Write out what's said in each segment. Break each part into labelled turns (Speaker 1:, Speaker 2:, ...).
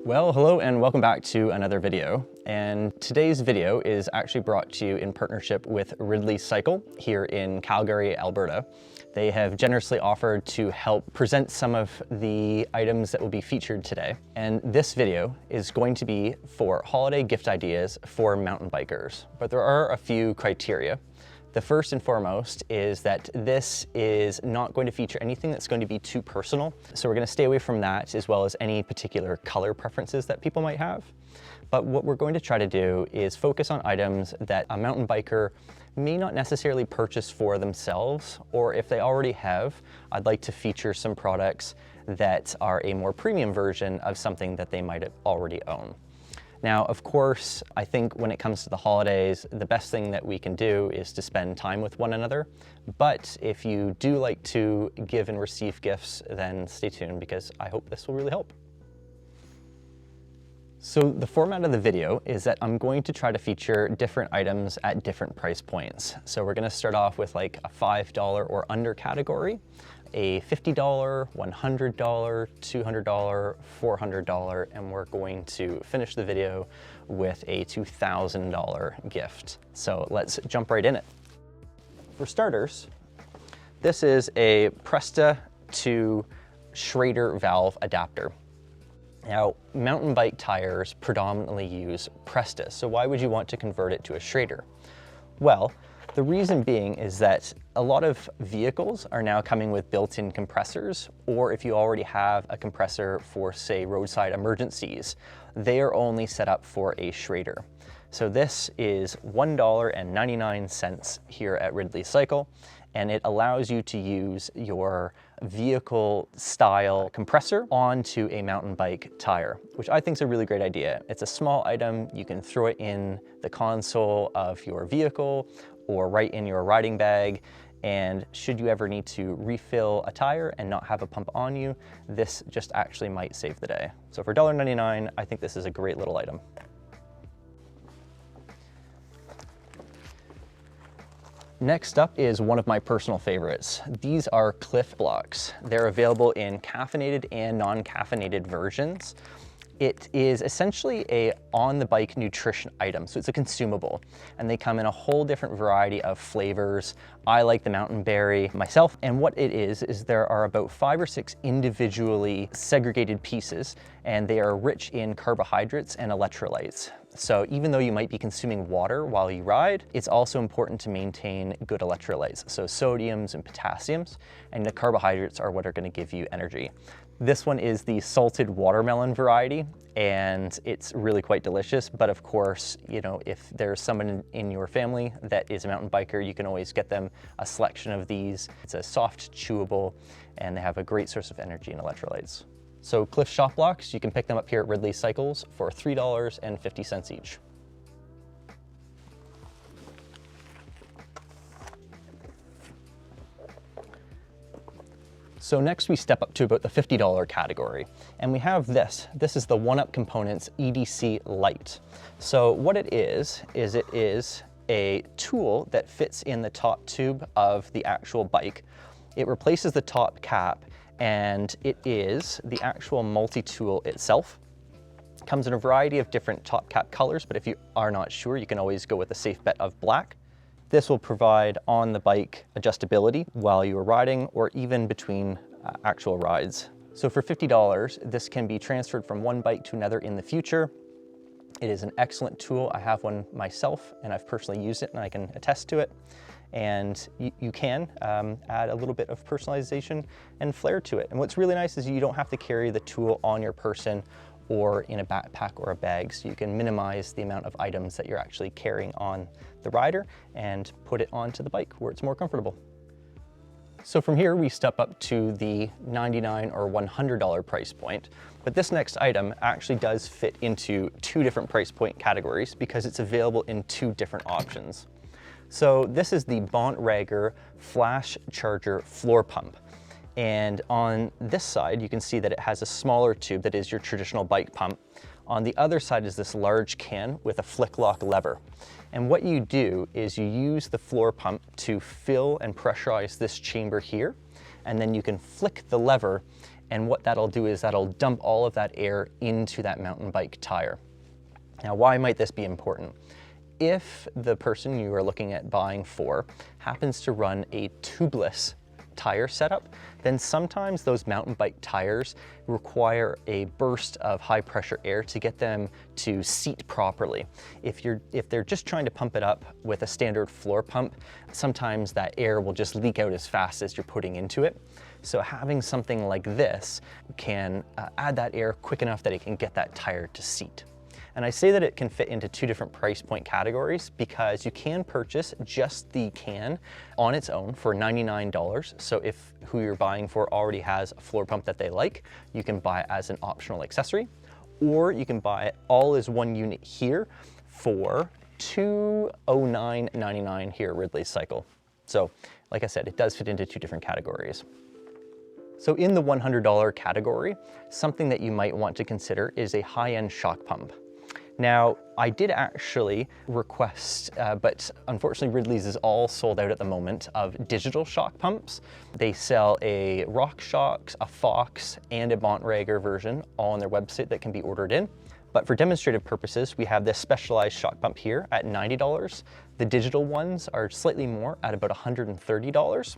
Speaker 1: Well, hello and welcome back to another video. And today's video is actually brought to you in partnership with Ridley Cycle here in Calgary, Alberta. They have generously offered to help present some of the items that will be featured today. And this video is going to be for holiday gift ideas for mountain bikers. But there are a few criteria. The first and foremost is that this is not going to feature anything that's going to be too personal. So we're going to stay away from that, as well as any particular color preferences that people might have. But what we're going to try to do is focus on items that a mountain biker may not necessarily purchase for themselves, or if they already have, I'd like to feature some products that are a more premium version of something that they might already own. Now, of course, I think when it comes to the holidays, the best thing that we can do is to spend time with one another. But if you do like to give and receive gifts, then stay tuned because I hope this will really help. So the format of the video is that I'm going to try to feature different items at different price points. So we're going to start off with like a $5 or under category, a $50, $100, $200, $400, and we're going to finish the video with a $2,000 gift. So let's jump right in it. For starters, this is a Presta to Schrader valve adapter. Now, mountain bike tires predominantly use Presta, so why would you want to convert it to a Schrader? Well, the reason being is that a lot of vehicles are now coming with built-in compressors, or if you already have a compressor for, say, roadside emergencies, they are only set up for a Schrader. So this is $1.99 here at Ridley Cycle, and it allows you to use your vehicle style compressor onto a mountain bike tire, which I think is a really great idea. It's a small item. You can throw it in the console of your vehicle or right in your riding bag. And should you ever need to refill a tire and not have a pump on you, this just actually might save the day. So for $1.99, I think this is a great little item. Next up is one of my personal favorites. These are Cliff Blocks. They're available in caffeinated and non-caffeinated versions. It is essentially a on-the-bike nutrition item, so it's a consumable, and they come in a whole different variety of flavors. I like the mountain berry myself, and what it is there are about 5 or 6 individually segregated pieces, and they are rich in carbohydrates and electrolytes. So even though you might be consuming water while you ride, it's also important to maintain good electrolytes, so sodiums and potassiums, and the carbohydrates are what are going to give you energy. This one is the salted watermelon variety, and it's really quite delicious. But of course, you know, if there's someone in your family that is a mountain biker, you can always get them a selection of these. It's a soft, chewable, and they have a great source of energy and electrolytes. So Cliff Shop Blocks, you can pick them up here at Ridley Cycles for $3.50 each. So next we step up to about the $50 category, and we have this. This is the One-Up Components EDC Lite. So what it is it is a tool that fits in the top tube of the actual bike. It replaces the top cap, and it is the actual multi-tool itself. It comes in a variety of different top cap colors, but if you are not sure, you can always go with a safe bet of black. This will provide on-the-bike adjustability while you are riding or even between actual rides. So for $50, this can be transferred from one bike to another in the future. It is an excellent tool. I have one myself, and I've personally used it, and I can attest to it. And you can add a little bit of personalization and flair to it. And what's really nice is you don't have to carry the tool on your person or in a backpack or a bag, so you can minimize the amount of items that you're actually carrying on the rider and put it onto the bike where it's more comfortable. So from here we step up to the $99 or $100 price point, but this next item actually does fit into 2 different price point categories because it's available in 2 different options. So this is the Bontrager Flash Charger Floor Pump. And on this side, you can see that it has a smaller tube that is your traditional bike pump. On the other side is this large can with a flick lock lever. And what you do is you use the floor pump to fill and pressurize this chamber here, and then you can flick the lever And what that'll do is that'll dump all of that air into that mountain bike tire. Now, why might this be important? If the person you are looking at buying for happens to run a tubeless tire setup, then sometimes those mountain bike tires require a burst of high pressure air to get them to seat properly. If they're just trying to pump it up with a standard floor pump, sometimes that air will just leak out as fast as you're putting into it. So having something like this can add that air quick enough that it can get that tire to seat. And I say that it can fit into two different price point categories because you can purchase just the can on its own for $99. So if who you're buying for already has a floor pump that they like, you can buy it as an optional accessory, or you can buy it all as one unit here for $209.99 here at Ridley's Cycle. So like I said, it does fit into two different categories. So in the $100 category, something that you might want to consider is a high-end shock pump. Now, I did actually request, but unfortunately Ridley's is all sold out at the moment, of digital shock pumps. They sell a RockShox, a Fox, and a Bontrager version all on their website that can be ordered in. But for demonstrative purposes, we have this specialized shock pump here at $90. The digital ones are slightly more at about $130.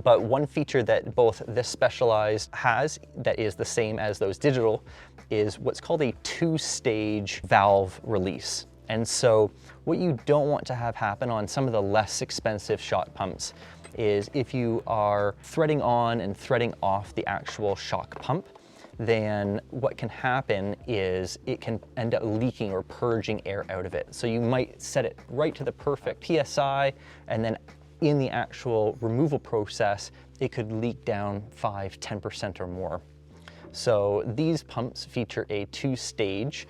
Speaker 1: But one feature that both this Specialized has that is the same as those digital is what's called a two-stage valve release. And so what you don't want to have happen on some of the less expensive shock pumps is if you are threading on and threading off the actual shock pump, then what can happen is it can end up leaking or purging air out of it. So you might set it right to the perfect PSI, and then in the actual removal process, it could leak down 5–10% or more. So these pumps feature a two-stage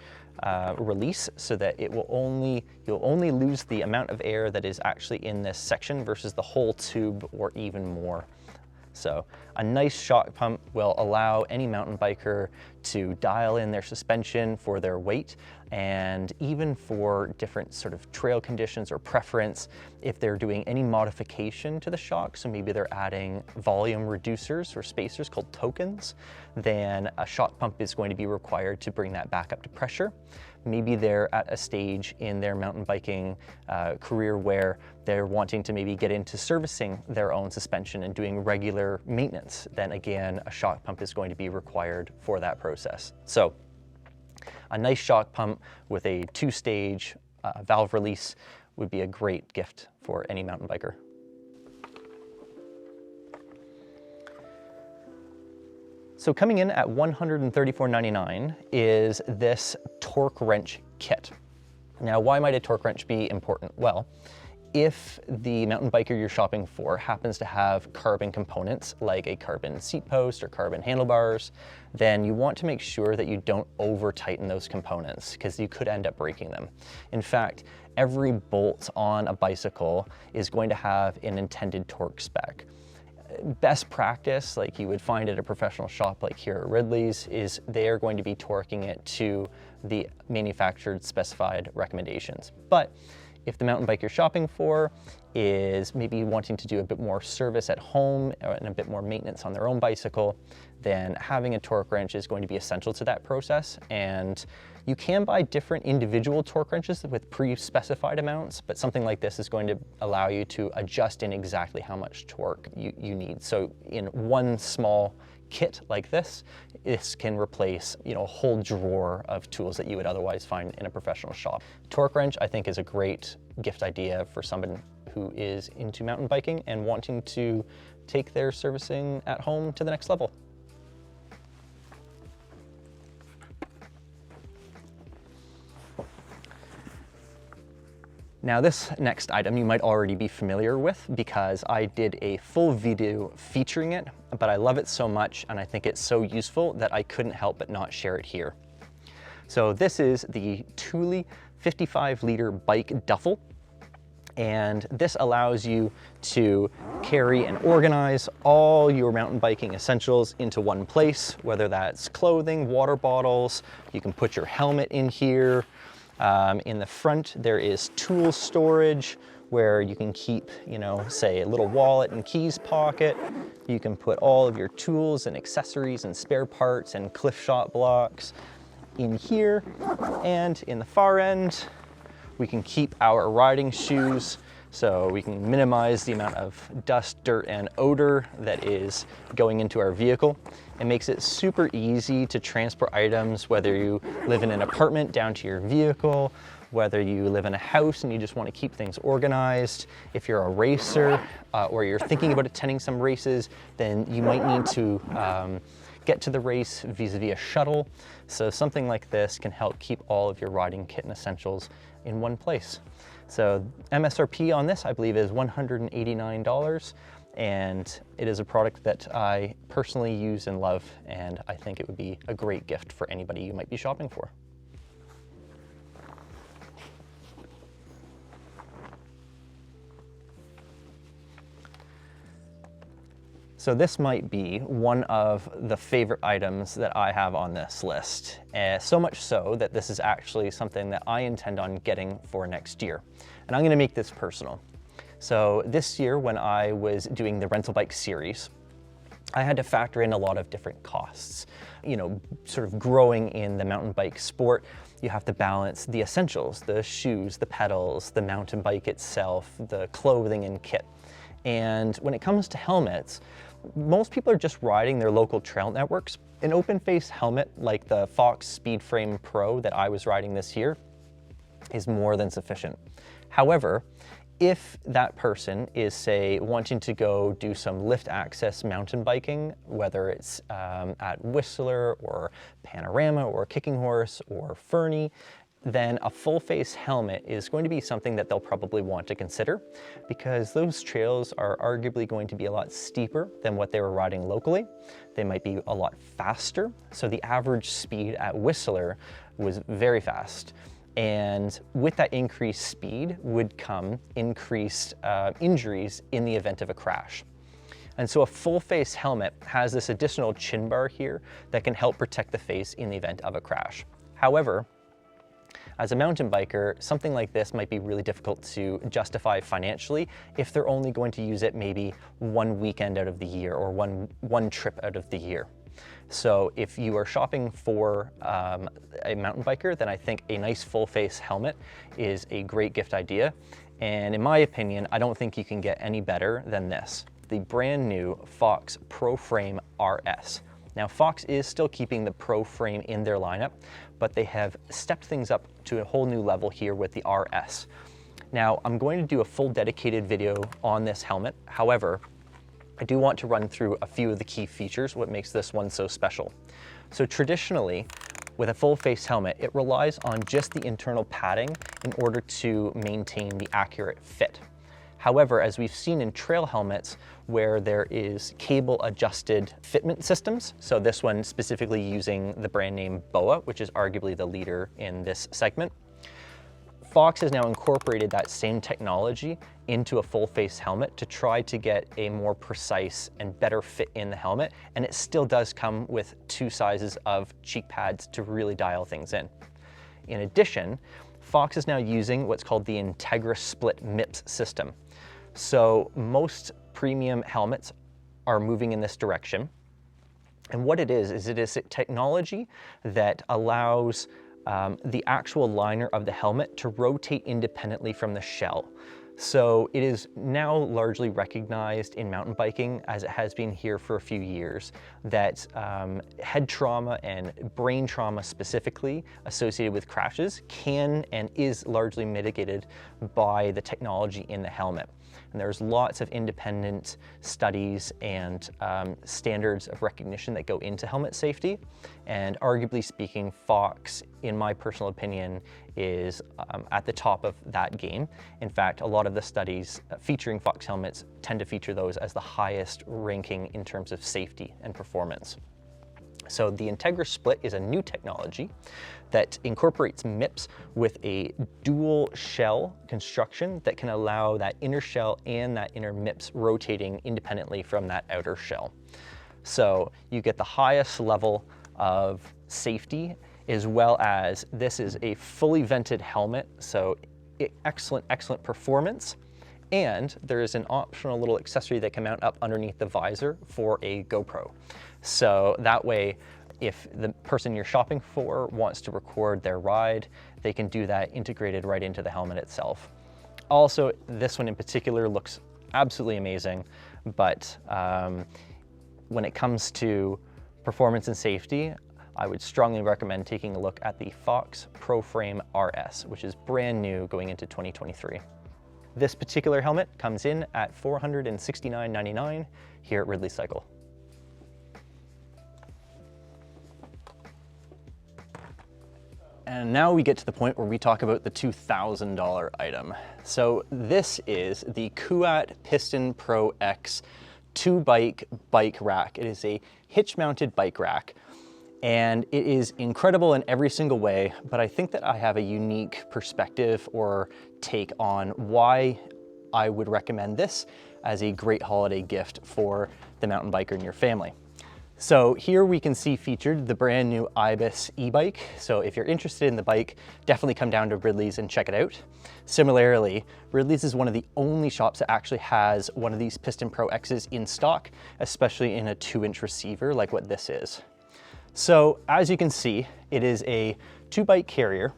Speaker 1: release so that you'll only lose the amount of air that is actually in this section versus the whole tube or even more. So a nice shock pump will allow any mountain biker to dial in their suspension for their weight, and even for different sort of trail conditions or preference, if they're doing any modification to the shock, so maybe they're adding volume reducers or spacers called tokens, then a shock pump is going to be required to bring that back up to pressure. Maybe they're at a stage in their mountain biking career where they're wanting to maybe get into servicing their own suspension and doing regular maintenance, then again, a shock pump is going to be required for that process. So a nice shock pump with a two-stage valve release would be a great gift for any mountain biker. So coming in at $134.99 is this torque wrench kit. Now, why might a torque wrench be important? Well, if the mountain biker you're shopping for happens to have carbon components like a carbon seat post or carbon handlebars, then you want to make sure that you don't over tighten those components because you could end up breaking them. In fact, every bolt on a bicycle is going to have an intended torque spec. Best practice, like you would find at a professional shop like here at Ridley's, is they are going to be torquing it to the manufactured specified recommendations. But if the mountain bike you're shopping for is maybe wanting to do a bit more service at home and a bit more maintenance on their own bicycle, then having a torque wrench is going to be essential to that process. And you can buy different individual torque wrenches with pre-specified amounts, but something like this is going to allow you to adjust in exactly how much torque you need. So in one small kit like this can replace, a whole drawer of tools that you would otherwise find in a professional shop. Torque wrench, I think, is a great gift idea for someone who is into mountain biking and wanting to take their servicing at home to the next level. Now this next item you might already be familiar with because I did a full video featuring it, but I love it so much and I think it's so useful that I couldn't help but not share it here. So this is the Thule 55-liter bike duffel, and this allows you to carry and organize all your mountain biking essentials into one place, whether that's clothing, water bottles. You can put your helmet in here. In the front, there is tool storage where you can keep, you know, say a little wallet and keys pocket. You can put all of your tools and accessories and spare parts and cliff shot blocks in here. And in the far end, we can keep our riding shoes, so we can minimize the amount of dust, dirt, and odor that is going into our vehicle. It makes it super easy to transport items, whether you live in an apartment down to your vehicle, whether you live in a house and you just want to keep things organized. If you're a racer or you're thinking about attending some races, then you might need to get to the race vis-a-vis a shuttle. So something like this can help keep all of your riding kit and essentials in one place. So MSRP on this, I believe, is $189, and it is a product that I personally use and love, and I think it would be a great gift for anybody you might be shopping for. So this might be one of the favorite items that I have on this list. So much so that this is actually something that I intend on getting for next year. And I'm gonna make this personal. So this year when I was doing the rental bike series, I had to factor in a lot of different costs. You know, sort of growing in the mountain bike sport, you have to balance the essentials, the shoes, the pedals, the mountain bike itself, the clothing and kit. And when it comes to helmets, most people are just riding their local trail networks. An open face helmet like the Fox Speedframe Pro that I was riding this year is more than sufficient. However, if that person is, say, wanting to go do some lift access mountain biking, whether it's at Whistler or Panorama or Kicking Horse or Fernie, then a full face helmet is going to be something that they'll probably want to consider, because those trails are arguably going to be a lot steeper than what they were riding locally. They might be a lot faster. So the average speed at Whistler was very fast. And with that increased speed would come increased injuries in the event of a crash. And so a full face helmet has this additional chin bar here that can help protect the face in the event of a crash. However, as a mountain biker, something like this might be really difficult to justify financially if they're only going to use it maybe one weekend out of the year or one trip out of the year. So if you are shopping for a mountain biker, then I think a nice full face helmet is a great gift idea. And in my opinion, I don't think you can get any better than this, the brand new Fox Pro Frame RS. Now Fox is still keeping the Pro Frame in their lineup, but they have stepped things up to a whole new level here with the RS. Now I'm going to do a full dedicated video on this helmet. However, I do want to run through a few of the key features, what makes this one so special. So traditionally, with a full face helmet, it relies on just the internal padding in order to maintain the accurate fit. However, as we've seen in trail helmets where there is cable adjusted fitment systems, so this one specifically using the brand name BOA, which is arguably the leader in this segment, Fox has now incorporated that same technology into a full face helmet to try to get a more precise and better fit in the helmet, and it still does come with two sizes of cheek pads to really dial things in. In addition, Fox is now using what's called the Integra Split MIPS system. So most premium helmets are moving in this direction. And what it is it is a technology that allows the actual liner of the helmet to rotate independently from the shell. So it is now largely recognized in mountain biking, as it has been here for a few years, that head trauma and brain trauma specifically associated with crashes can and is largely mitigated by the technology in the helmet. And there's lots of independent studies and standards of recognition that go into helmet safety. And arguably speaking, Fox, in my personal opinion, is at the top of that game. In fact, a lot of the studies featuring Fox helmets tend to feature those as the highest ranking in terms of safety and performance. So the Integra Split is a new technology that incorporates MIPS with a dual shell construction that can allow that inner shell and that inner MIPS rotating independently from that outer shell. So you get the highest level of safety, as well as this is a fully vented helmet, so excellent performance. And there is an optional little accessory that can mount up underneath the visor for a GoPro. So that way, if the person you're shopping for wants to record their ride, they can do that integrated right into the helmet itself. Also, this one in particular looks absolutely amazing, but when it comes to performance and safety, I would strongly recommend taking a look at the Fox ProFrame RS, which is brand new going into 2023. This particular helmet comes in at $469.99 here at Ridley Cycle. And now we get to the point where we talk about the $2,000 item. So this is the Kuat Piston Pro X 2-bike bike rack. It is a hitch-mounted bike rack, and it is incredible in every single way, but I think that I have a unique perspective or take on why I would recommend this as a great holiday gift for the mountain biker in your family. So here we can see featured the brand new Ibis e-bike. So if you're interested in the bike, definitely come down to Ridley's and check it out. Similarly, Ridley's is one of the only shops that actually has one of these Piston Pro X's in stock, especially in a 2-inch receiver like what this is. So as you can see, it is a 2-bike carrier,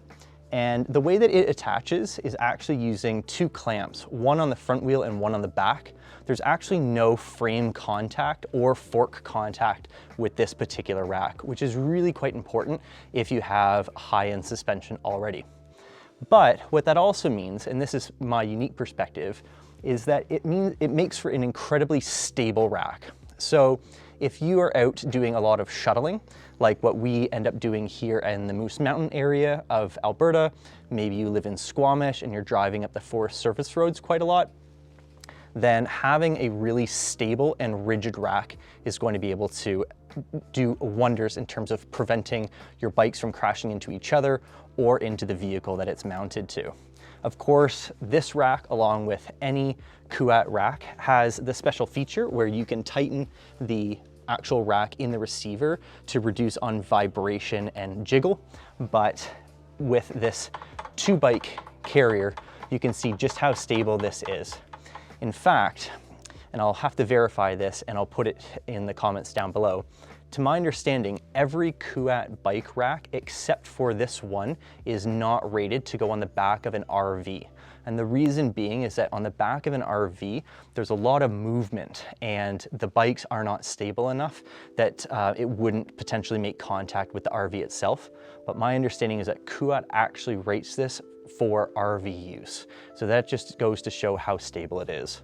Speaker 1: and the way that it attaches is actually using 2 clamps, one on the front wheel and one on the back. There's actually no frame contact or fork contact with this particular rack, which is really quite important if you have high-end suspension already. But what that also means, and this is my unique perspective, is that it makes for an incredibly stable rack. So if you are out doing a lot of shuttling, like what we end up doing here in the Moose Mountain area of Alberta, maybe you live in Squamish and you're driving up the forest surface roads quite a lot, then having a really stable and rigid rack is going to be able to do wonders in terms of preventing your bikes from crashing into each other or into the vehicle that it's mounted to. Of course, this rack, along with any Kuat rack, has the special feature where you can tighten the actual rack in the receiver to reduce on vibration and jiggle. But with this 2-bike carrier, you can see just how stable this is. In fact, and I'll have to verify this and I'll put it in the comments down below, to my understanding, every Kuat bike rack except for this one is not rated to go on the back of an RV. And the reason being is that on the back of an RV, there's a lot of movement and the bikes are not stable enough that it wouldn't potentially make contact with the RV itself. But my understanding is that Kuat actually rates this for RV use. So that just goes to show how stable it is.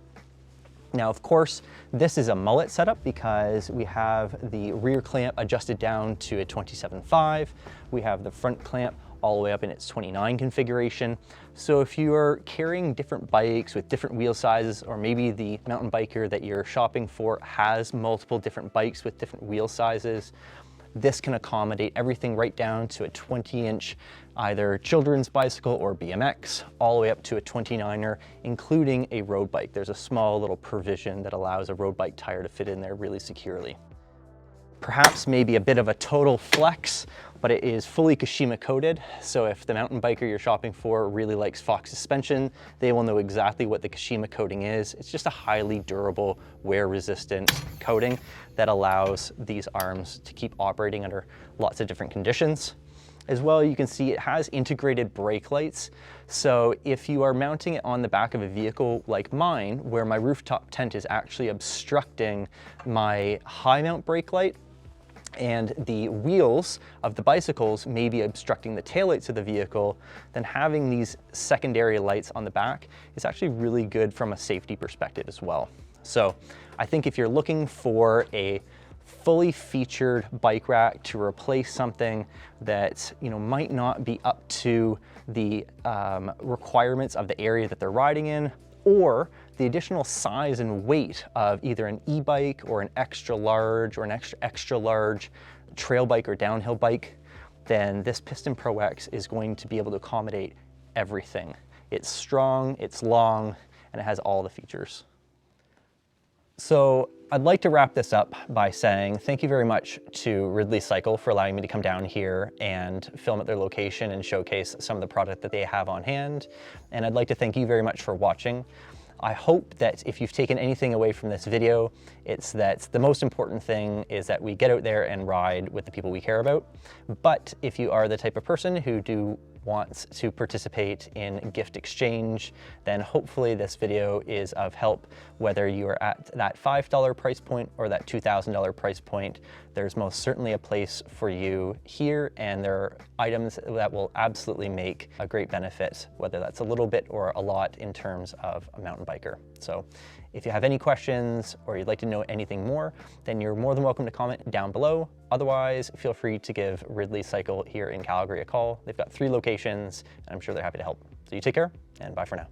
Speaker 1: Now, of course, this is a mullet setup because we have the rear clamp adjusted down to a 27.5. We have the front clamp all the way up in its 29 configuration. So if you are carrying different bikes with different wheel sizes, or maybe the mountain biker that you're shopping for has multiple different bikes with different wheel sizes, this can accommodate everything right down to a 20-inch either children's bicycle or BMX, all the way up to a 29er, including a road bike. There's a small little provision that allows a road bike tire to fit in there really securely. Perhaps maybe a bit of a total flex, but it is fully Kashima coated. So if the mountain biker you're shopping for really likes Fox suspension, they will know exactly what the Kashima coating is. It's just a highly durable, wear-resistant coating that allows these arms to keep operating under lots of different conditions. As well, you can see it has integrated brake lights. So if you are mounting it on the back of a vehicle like mine, where my rooftop tent is actually obstructing my high mount brake light, and the wheels of the bicycles may be obstructing the taillights of the vehicle, then having these secondary lights on the back is actually really good from a safety perspective as well. So I think if you're looking for a fully featured bike rack to replace something that might not be up to the requirements of the area that they're riding in, or the additional size and weight of either an e-bike or an extra large or an extra large trail bike or downhill bike, then this Piston Pro X is going to be able to accommodate everything. It's strong, it's long, and it has all the features. So I'd like to wrap this up by saying thank you very much to Ridley Cycle for allowing me to come down here and film at their location and showcase some of the product that they have on hand. And I'd like to thank you very much for watching. I hope that if you've taken anything away from this video, it's that the most important thing is that we get out there and ride with the people we care about. But if you are the type of person who wants to participate in gift exchange, then hopefully this video is of help. Whether you are at that $5 price point or that $2,000 price point, there's most certainly a place for you here, and there are items that will absolutely make a great benefit, whether that's a little bit or a lot in terms of a mountain biker. So if you have any questions or you'd like to know anything more, then you're more than welcome to comment down below. Otherwise, feel free to give Ridley Cycle here in Calgary a call. They've got 3 locations, and I'm sure they're happy to help. So you take care, and bye for now.